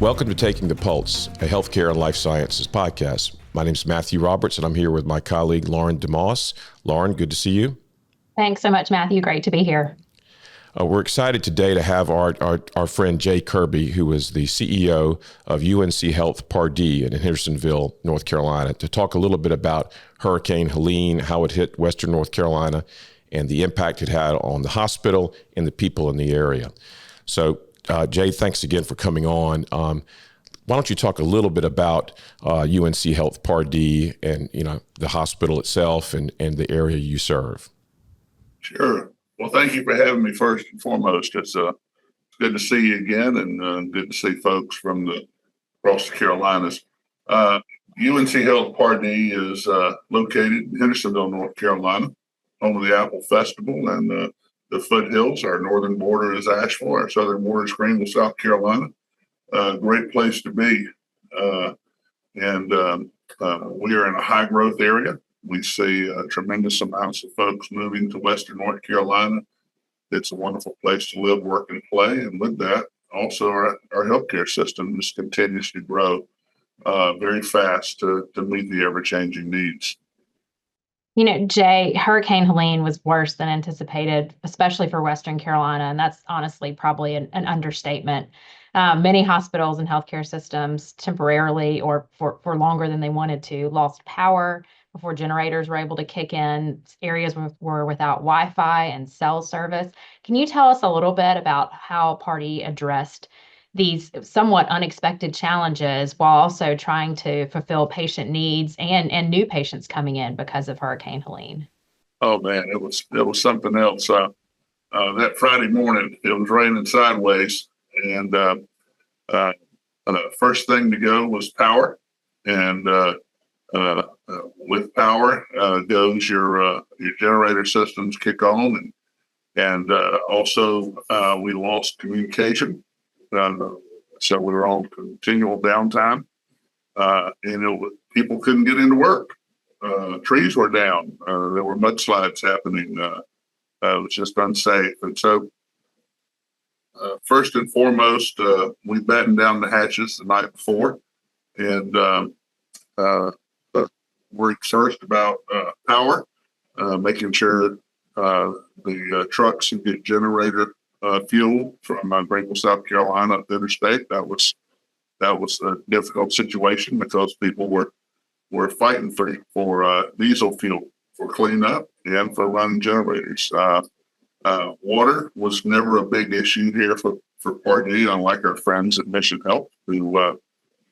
Welcome to Taking the Pulse, a healthcare and life sciences podcast. My name is Matthew Roberts, and I'm here with my colleague, Lauren DeMoss. Lauren, good to see you. Thanks so much, Matthew. Great to be here. We're excited today to have our friend Jay Kirby, who is the CEO of UNC Health Pardee in Hendersonville, North Carolina, to talk a little bit about Hurricane Helene, how it hit Western North Carolina, and the impact it had on the hospital and the people in the area. So, Jay, thanks again for coming on. Why don't you talk a little bit about UNC Health Pardee and the hospital itself and the area you serve? Sure. Well, thank you for having me first and foremost. It's good to see you again, and good to see folks from across the Carolinas. UNC Health Pardee is located in Hendersonville, North Carolina, home of the Apple Festival and the foothills. Our northern border is Asheville. Our southern border is Greenville, South Carolina. Great place to be. And we are in a high growth area. We see tremendous amounts of folks moving to Western North Carolina. It's a wonderful place to live, work, and play. And with that, also our healthcare system just continues to grow very fast to meet the ever-changing needs. You know, Jay, Hurricane Helene was worse than anticipated, especially for Western Carolina. And that's honestly probably an understatement. Many hospitals and healthcare systems temporarily or for longer than they wanted to lost power before generators were able to kick in. Areas were without Wi-Fi and cell service. Can you tell us a little bit about how Pardee addressed these somewhat unexpected challenges while also trying to fulfill patient needs and new patients coming in because of Hurricane Helene? Oh man, it was something else. That Friday morning, it was raining sideways, and the first thing to go was power, and with power goes your generator systems kick on, and also we lost communication. So we were on continual downtime, and people couldn't get into work. Trees were down. There were mudslides happening. It was just unsafe. And so, first and foremost, we battened down the hatches the night before, and we're concerned about power, making sure the trucks can get generator fuel from Greenville, South Carolina up the interstate. That was a difficult situation because people were fighting for diesel fuel for cleanup and for running generators. Water was never a big issue here for Pardee, unlike our friends at Mission Health, who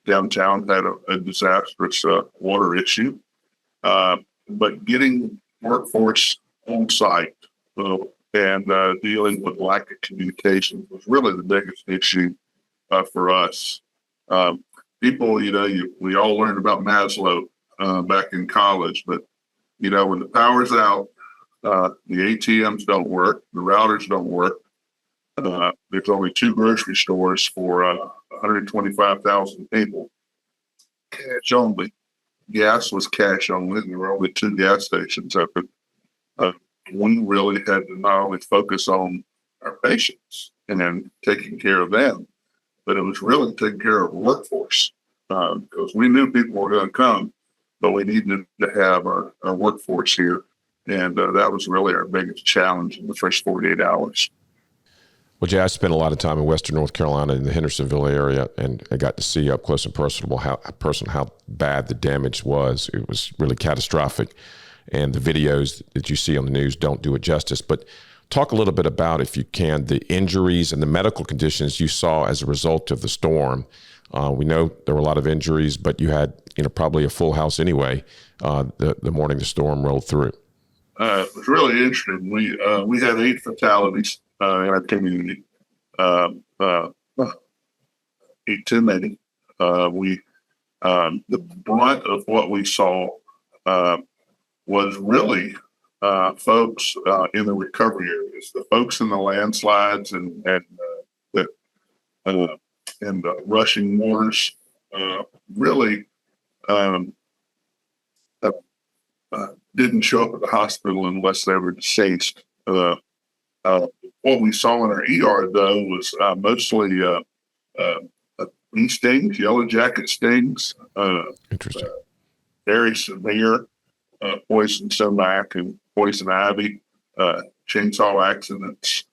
downtown had a disastrous water issue. But getting workforce on site and dealing with lack of communication was really the biggest issue for us. People, we all learned about Maslow back in college, but when the power's out, the ATMs don't work, the routers don't work. There's only 2 grocery stores for 125,000 people. Cash only. Gas was cash only, and there were only 2 gas stations open. We really had to not only focus on our patients and then taking care of them, but it was really taking care of the workforce because we knew people were going to come, but we needed to have our workforce here. And that was really our biggest challenge in the first 48 hours. Well, Jay, I spent a lot of time in Western North Carolina in the Hendersonville area, and I got to see up close and personal how bad the damage was. It was really catastrophic. And the videos that you see on the news don't do it justice. But talk a little bit about, if you can, the injuries and the medical conditions you saw as a result of the storm. We know there were a lot of injuries, but you had probably a full house anyway the morning the storm rolled through. It was really interesting. We had 8 fatalities in our community. 8 too many. The brunt of what we saw was really folks in the recovery areas, the folks in the landslides and rushing waters. Really didn't show up at the hospital unless they were deceased. What we saw in our ER, though, was mostly bee stings, yellow jacket stings, Interesting. very severe poison sumac and poison ivy, chainsaw accidents,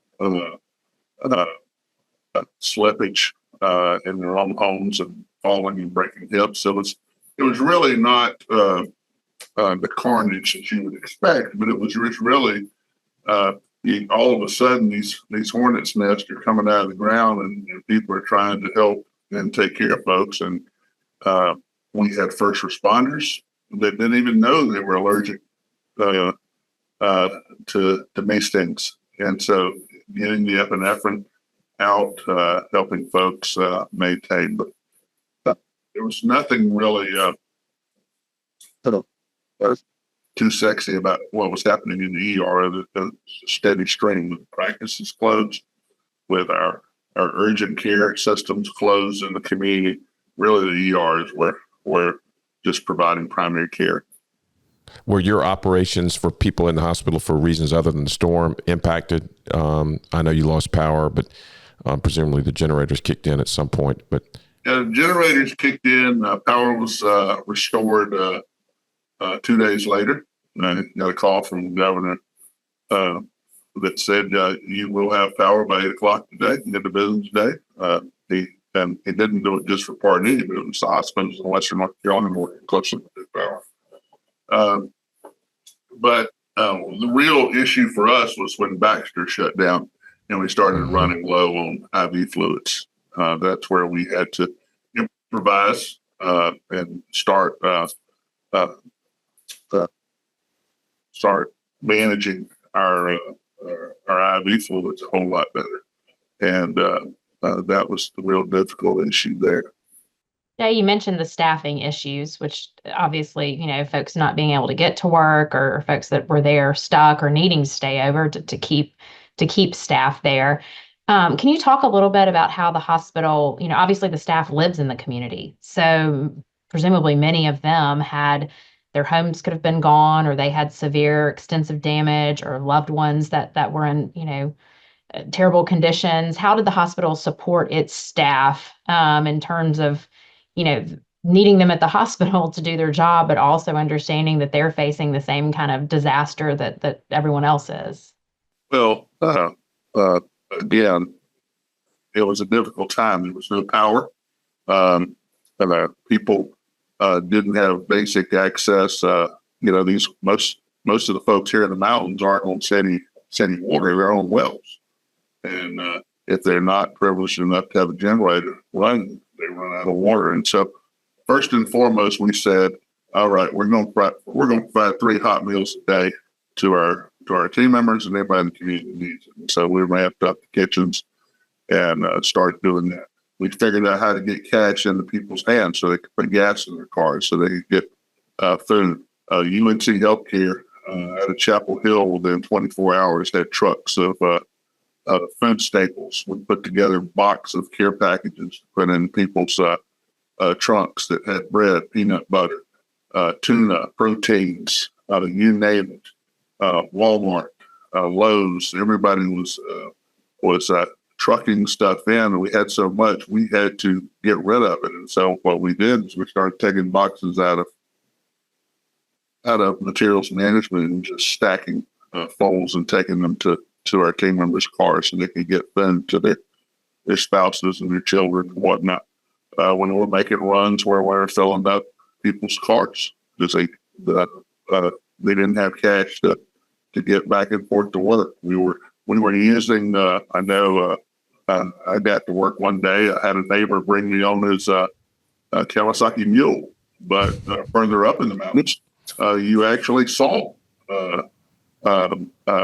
slippage in their own homes and falling and breaking hips. So it was really not the carnage that you would expect, but it was really all of a sudden these hornets' nests are coming out of the ground, and people are trying to help and take care of folks. And we had first responders that didn't even know they were allergic to bee stings, and so getting the epinephrine out, helping folks maintain. But there was nothing really too sexy about what was happening in the ER. The steady stream of practices closed, with our urgent care systems closed in the community. Really, the ERs were just providing primary care. Were your operations for people in the hospital for reasons other than the storm impacted? I know you lost power, but presumably the generators kicked in at some point. But generators kicked in. Power was restored 2 days later. I got a call from the governor that said you will have power by 8 o'clock today, end of business day. He didn't do it just for Pardee, but it was the hospitals in Western North Carolina working closely with the power. But the real issue for us was when Baxter shut down and we started running low on IV fluids. That's where we had to improvise and start managing our IV fluids a whole lot better. And that was the real difficult issue there. Yeah, you mentioned the staffing issues, which obviously, folks not being able to get to work, or folks that were there stuck or needing to stay over to keep staff there. Can you talk a little bit about how the hospital, obviously the staff lives in the community. So presumably many of them had their homes could have been gone, or they had severe extensive damage, or loved ones that were in, terrible conditions. How did the hospital support its staff in terms of, needing them at the hospital to do their job, but also understanding that they're facing the same kind of disaster that everyone else is? Well, again, it was a difficult time. There was no power. And people didn't have basic access. These most of the folks here in the mountains aren't on city water; they're on wells. And if they're not privileged enough to have a generator run, they run out of water. And so, first and foremost, we said, "All right, we're going to provide 3 hot meals a day to our team members and everybody in the community needs it." And so we ramped up the kitchens and started doing that. We figured out how to get cash into people's hands so they could put gas in their cars, so they could get food. UNC Healthcare out of Chapel Hill within 24 hours had trucks of food staples. We put together a box of care packages to put in people's trunks that had bread, peanut butter, tuna, proteins, you name it. Walmart, Lowe's, everybody was trucking stuff in, and we had so much we had to get rid of it. And so what we did is we started taking boxes out of materials management and just stacking folds and taking them to our team members' cars so they could get them to their spouses and their children and whatnot. When we were making runs where we were filling up people's cars because they didn't have cash to get back and forth to work. We were using, I got to work one day. I had a neighbor bring me on his Kawasaki mule, but further up in the mountains, you actually saw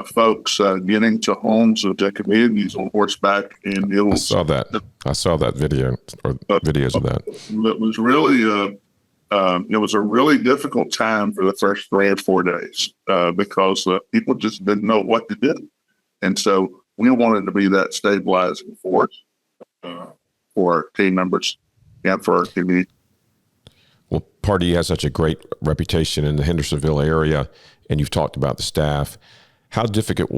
folks getting to homes or to communities on horseback, and it was. I saw that video or videos of that. It was really it was a really difficult time for the first 3 or 4 days because people just didn't know what to do, and so we wanted to be that stabilizing force for our team members and for our community. Well, Pardee has such a great reputation in the Hendersonville area, and you've talked about the staff. How difficult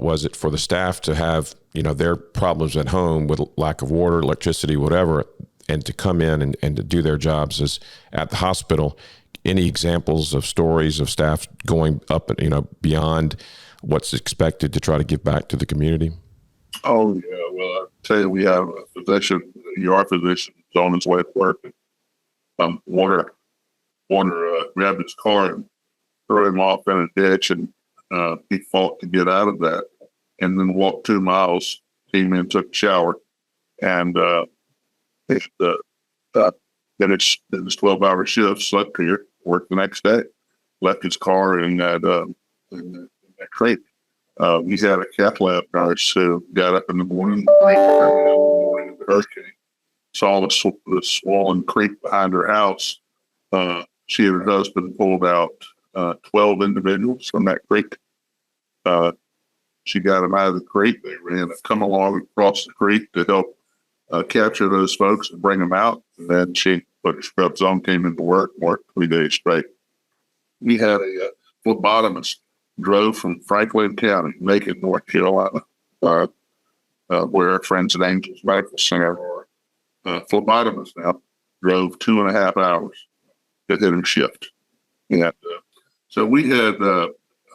was it for the staff to have, their problems at home with lack of water, electricity, whatever, and to come in and to do their jobs as at the hospital. Any examples of stories of staff going up, beyond what's expected to try to give back to the community? Oh, yeah. Well, I tell you, we have a physician, ER physician, on his way to work. Water grabbed his car and threw him off in a ditch, and he fought to get out of that, and then walked 2 miles, came in, took a shower, and then it's 12-hour shift, slept here, worked the next day, left his car in that crate. We had a cath lab nurse who got up in the morning of the hurricane, saw the swollen creek behind her house. She and her husband pulled out 12 individuals from that creek. She got them out of the creek. They ran come along across the creek to help capture those folks and bring them out. And then she put her scrubs on, came into work, worked 3 days straight. We had a phlebotomist drove from Franklin County, Macon, North Carolina, where our friends at Angels Medical Center are. Phlebotomist now drove 2.5 hours to hit her shift. And so we had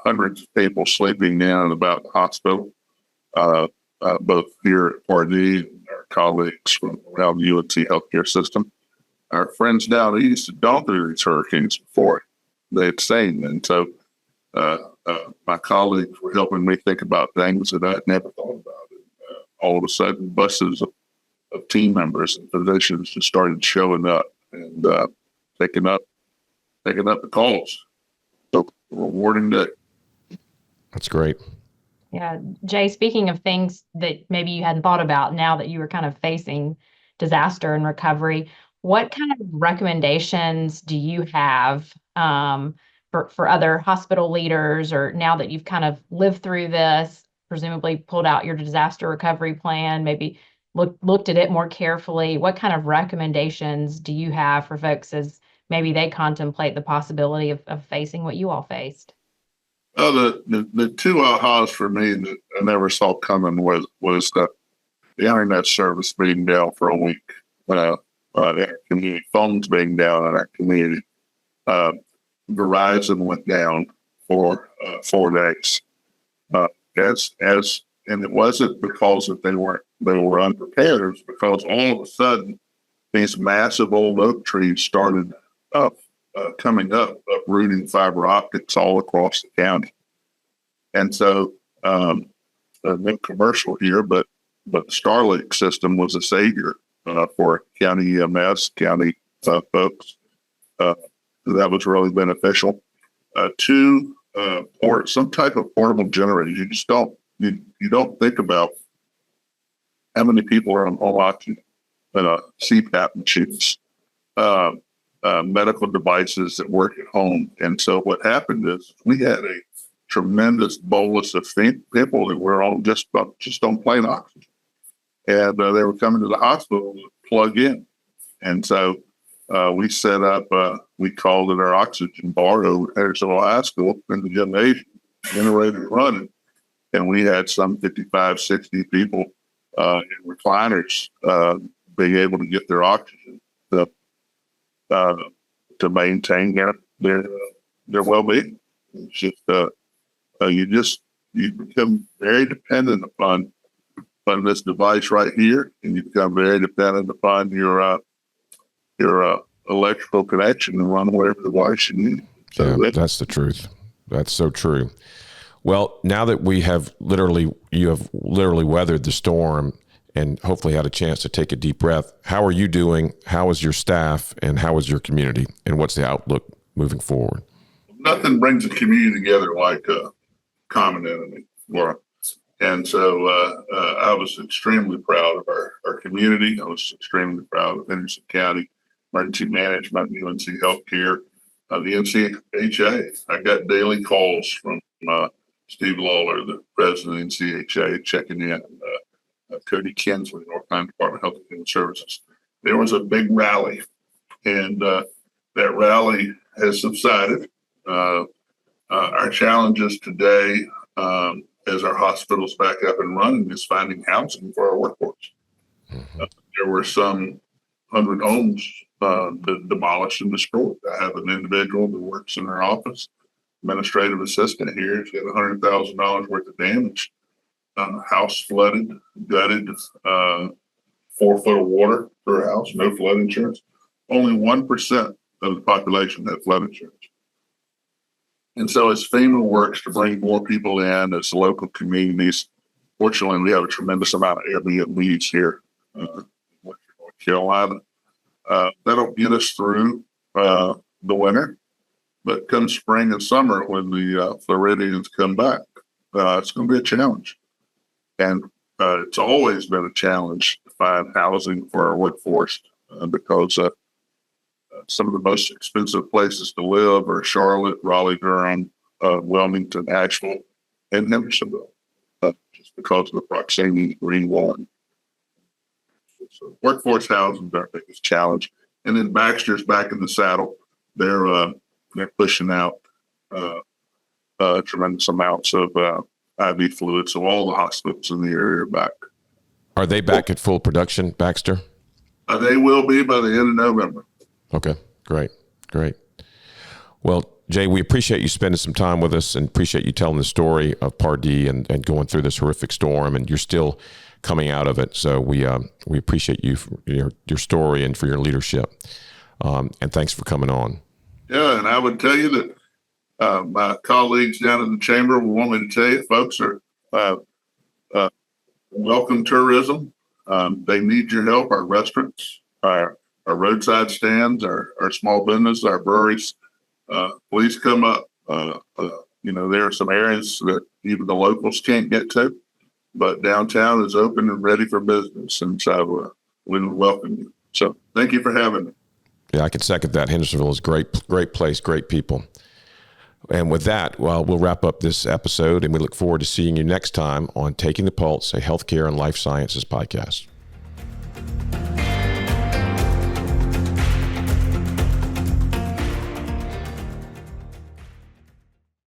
hundreds of people sleeping down and about the hospital, both here at Pardee and our colleagues from around the UNC healthcare system. Our friends down east had gone through these hurricanes before. They had seen. And so my colleagues were helping me think about things that I'd never thought about. And, all of a sudden, buses of team members and physicians just started showing up and taking up the calls. So rewarding day. That's great. Yeah. Jay, speaking of things that maybe you hadn't thought about now that you were kind of facing disaster and recovery, what kind of recommendations do you have for other hospital leaders, or now that you've kind of lived through this, presumably pulled out your disaster recovery plan, maybe looked at it more carefully? What kind of recommendations do you have for folks as maybe they contemplate the possibility of facing what you all faced? The two ahas for me that I never saw coming was the internet service being down for a week. Our community phones being down in our community. Verizon went down for 4 days. And it wasn't because that they were unprepared. It was because all of a sudden these massive old oak trees started coming up, uprooting fiber optics all across the county. And so, no commercial here, but the Starlink system was a savior for county EMS, county folks. That was really beneficial. Or some type of portable generator. You just don't think about how many people are on oxygen, CPAP machines, medical devices that work at home. And so what happened is we had a tremendous bolus of people that were all just on plain oxygen. And they were coming to the hospital to plug in. And so we set up, we called it our oxygen bar over at Harrisville High School in the gymnasium, generator running. And we had some 55, 60 people in recliners being able to get their oxygen to maintain their well-being. It's just, you become very dependent upon this device right here, and you become very dependent upon your electrical connection and run whatever device you need. So yeah, that's the truth. That's so true. Well, now that you have literally weathered the storm and hopefully had a chance to take a deep breath, how are you doing? How is your staff, and how is your community, and what's the outlook moving forward? Nothing brings a community together like a common enemy, Laura. And so I was extremely proud of our community. I was extremely proud of Henderson County Emergency Management, UNC Healthcare, the NCHA. I got daily calls from Steve Lawler, the president of NCHA, checking in, Cody Kinsley, North Carolina Department of Health and Human Services. There was a big rally, and that rally has subsided. Our challenges today, as our hospitals back up and running, is finding housing for our workforce. Mm-hmm. There were some 100 homes demolished and destroyed. I have an individual that works in our office, administrative assistant here. He's got $100,000 worth of damage. House flooded, gutted, 4 foot of water per house, no flood insurance. Only 1% of the population had flood insurance. And so as FEMA works to bring more people in, as local communities, fortunately, we have a tremendous amount of Airbnbs here in North Carolina. That'll get us through the winter. But come spring and summer, when the Floridians come back, it's going to be a challenge. And it's always been a challenge to find housing for our workforce because some of the most expensive places to live are Charlotte, Raleigh-Durham, Wilmington, Asheville, and Hendersonville, just because of the proximity to Green Lawn. So workforce housing is our biggest challenge. And then Baxter's back in the saddle. They're pushing out tremendous amounts of IV fluid. So all the hospitals in the area are back. Are they back at full production, Baxter? They will be by the end of November. Okay, great. Well, Jay, we appreciate you spending some time with us and appreciate you telling the story of Pardee and going through this horrific storm, and you're still coming out of it. So we appreciate you for your story and for your leadership. And thanks for coming on. Yeah, and I would tell you that my colleagues down in the chamber will want me to tell you, folks are welcome tourism. They need your help. Our restaurants, our roadside stands, our small business, our breweries. Please come up. There are some areas that even the locals can't get to, but downtown is open and ready for business. And so we welcome you. So thank you for having me. Yeah, I can second that. Hendersonville is a great place, great people. And with that, well, we'll wrap up this episode, and we look forward to seeing you next time on Taking the Pulse, a healthcare and life sciences podcast.